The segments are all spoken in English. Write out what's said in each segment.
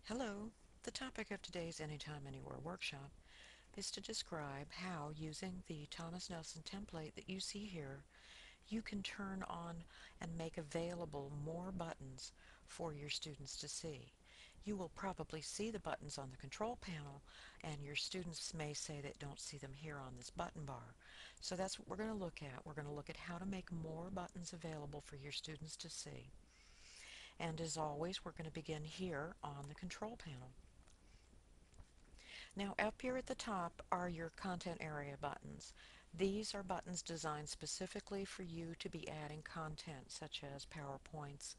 Hello. The topic of today's Anytime Anywhere workshop is to describe how, using the Thomas Nelson template that you see here, you can turn on and make available more buttons for your students to see. You will probably see the buttons on the control panel, and your students may say they don't see them here on this button bar. So that's what we're going to look at. We're going to look at how to make more buttons available for your students to see. And as always, we're going to begin here on the control panel. Now up here at the top are your content area buttons. These are buttons designed specifically for you to be adding content such as PowerPoints,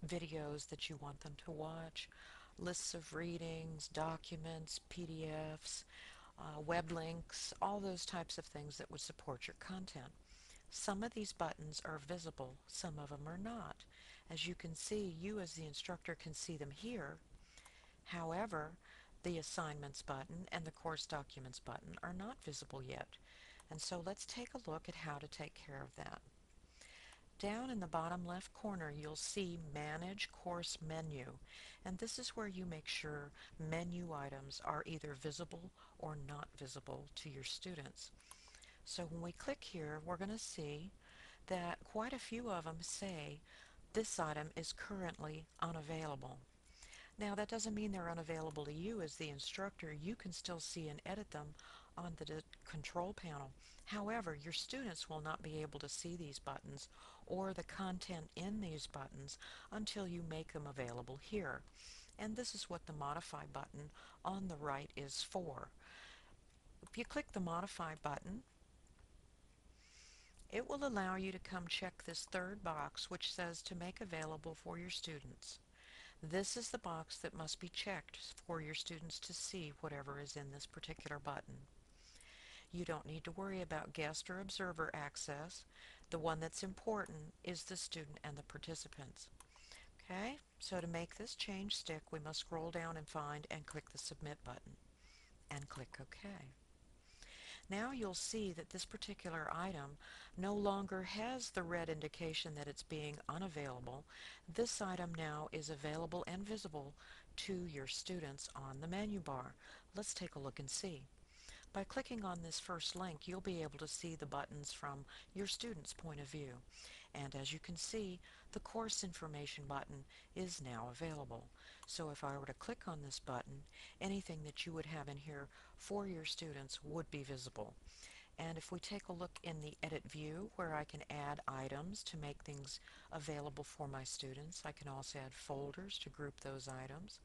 videos that you want them to watch, lists of readings, documents, PDFs, web links, all those types of things that would support your content. Some of these buttons are visible, some of them are not. As you can see, you as the instructor can see them here. However, the Assignments button and the Course Documents button are not visible yet. And so let's take a look at how to take care of that. Down in the bottom left corner, you'll see Manage Course Menu, and this is where you make sure menu items are either visible or not visible to your students. So when we click here, we're going to see that quite a few of them say this item is currently unavailable. Now, that doesn't mean they're unavailable to you as the instructor. You can still see and edit them on the control panel. However, your students will not be able to see these buttons or the content in these buttons until you make them available here. And this is what the Modify button on the right is for. If you click the Modify button, it will allow you to come check this third box which says to make available for your students. This is the box that must be checked for your students to see whatever is in this particular button. You don't need to worry about guest or observer access. The one that's important is the student and the participants. Okay, so to make this change stick, we must scroll down and find and click the Submit button and click OK. Now you'll see that this particular item no longer has the red indication that it's being unavailable. This item now is available and visible to your students on the menu bar. Let's take a look and see. By clicking on this first link, you'll be able to see the buttons from your student's point of view. And as you can see, the course information button is now available. So if I were to click on this button, anything that you would have in here for your students would be visible. And if we take a look in the Edit view where I can add items to make things available for my students, I can also add folders to group those items,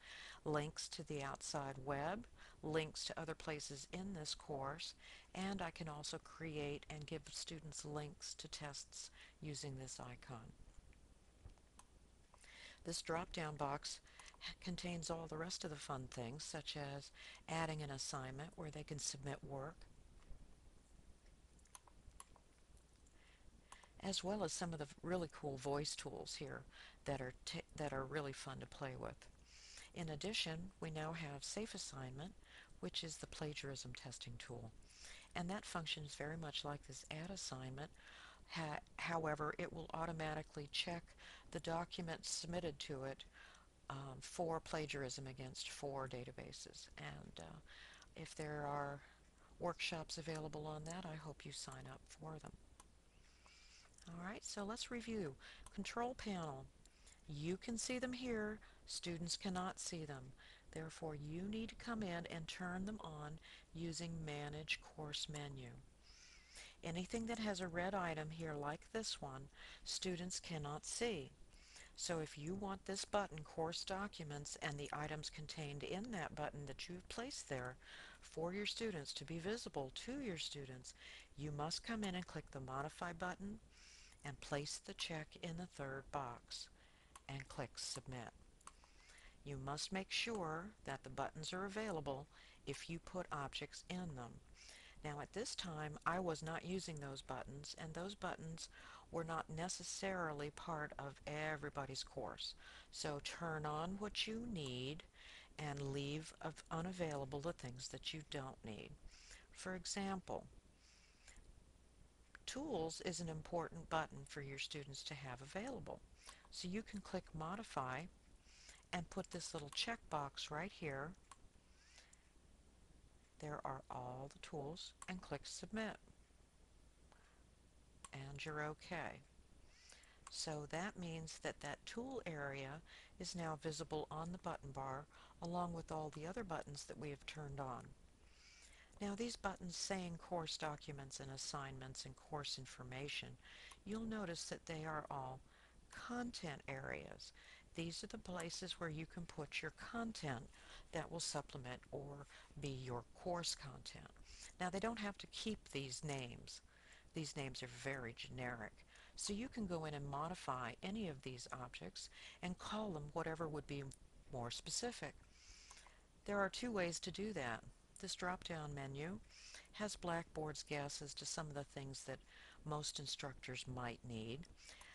links to the outside web, links to other places in this course, and I can also create and give students links to tests using this icon. This drop-down box contains all the rest of the fun things, such as adding an assignment where they can submit work, as well as some of the really cool voice tools here that are really fun to play with. In addition, we now have Safe Assignment, which is the plagiarism testing tool. And that functions very much like this Add Assignment. However, it will automatically check the documents submitted to it for plagiarism against 4 databases. And if there are workshops available on that, I hope you sign up for them. Alright, so let's review. Control panel. You can see them here. Students cannot see them. Therefore, you need to come in and turn them on using Manage Course Menu. Anything that has a red item here like this one, students cannot see. So if you want this button, Course Documents, and the items contained in that button that you've placed there for your students to be visible to your students, you must come in and click the Modify button and place the check in the third box and click Submit. You must make sure that the buttons are available if you put objects in them. Now at this time I was not using those buttons, and those buttons were not necessarily part of everybody's course. So turn on what you need and leave unavailable the things that you don't need. For example, Tools is an important button for your students to have available. So you can click Modify and put this little checkbox right here. There are all the tools, and click Submit, and you're okay. So that means that that tool area is now visible on the button bar along with all the other buttons that we have turned on. Now these buttons saying course documents and assignments and course information, you'll notice that they are all content areas. These are the places where you can put your content that will supplement or be your course content. Now they don't have to keep these names. These names are very generic. So you can go in and modify any of these objects and call them whatever would be more specific. There are two ways to do that. This drop-down menu has Blackboard's guesses to some of the things that most instructors might need.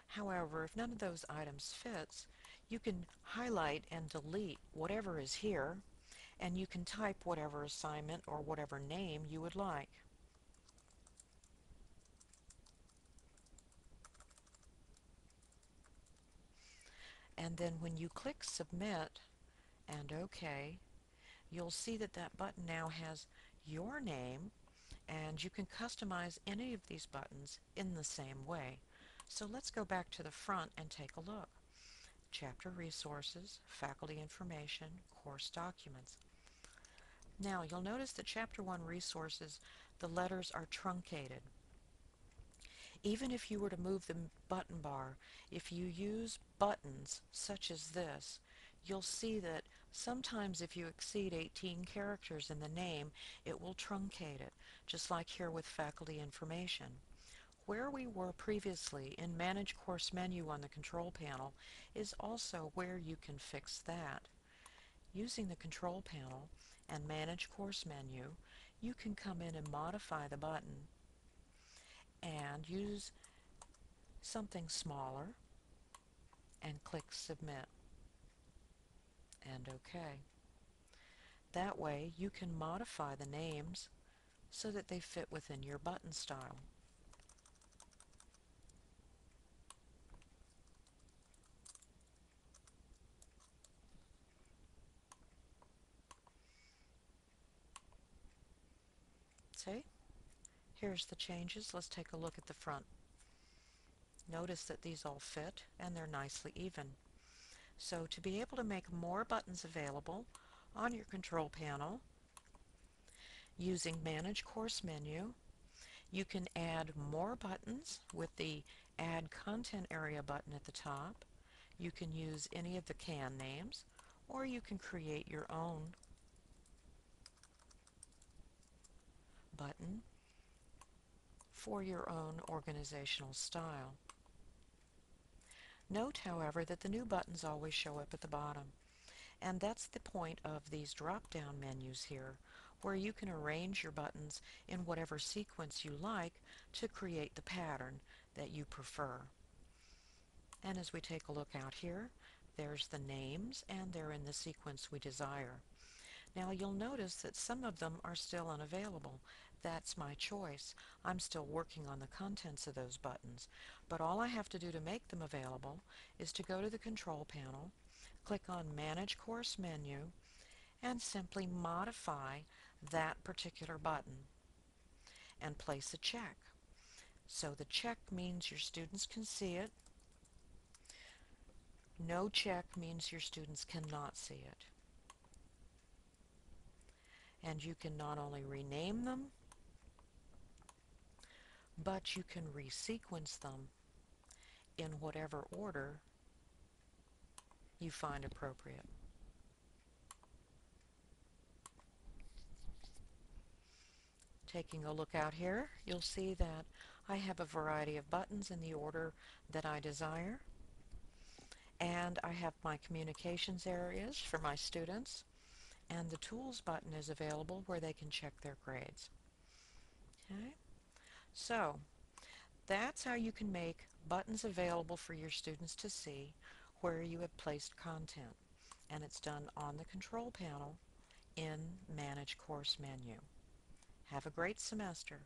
However, if none of those items fits, you can highlight and delete whatever is here, and you can type whatever assignment or whatever name you would like. And then when you click Submit and OK, you'll see that that button now has your name, and you can customize any of these buttons in the same way. So let's go back to the front and take a look. Chapter Resources, Faculty Information, Course Documents. Now you'll notice that Chapter 1 Resources, the letters are truncated. Even if you were to move the button bar, if you use buttons such as this, you'll see that sometimes if you exceed 18 characters in the name, it will truncate it, just like here with faculty information. Where we were previously in Manage Course Menu on the control panel is also where you can fix that. Using the control panel and Manage Course Menu, you can come in and modify the button and use something smaller and click Submit and OK. That way you can modify the names so that they fit within your button style. See? Here's the changes. Let's take a look at the front. Notice that these all fit and they're nicely even. So to be able to make more buttons available on your control panel, using Manage Course Menu, you can add more buttons with the Add Content Area button at the top. You can use any of the can names, or you can create your own button for your own organizational style. Note, however, that the new buttons always show up at the bottom, and that's the point of these drop-down menus here, where you can arrange your buttons in whatever sequence you like to create the pattern that you prefer. And as we take a look out here, there's the names, and they're in the sequence we desire. Now you'll notice that some of them are still unavailable. That's my choice. I'm still working on the contents of those buttons, but all I have to do to make them available is to go to the control panel, click on Manage Course Menu, and simply modify that particular button and place a check. So the check means your students can see it. No check means your students cannot see it. And you can not only rename them, but you can resequence them in whatever order you find appropriate. Taking a look out here, you'll see that I have a variety of buttons in the order that I desire, and I have my communications areas for my students, and the Tools button is available where they can check their grades. Okay? So, that's how you can make buttons available for your students to see where you have placed content, and it's done on the control panel in Manage Course Menu. Have a great semester.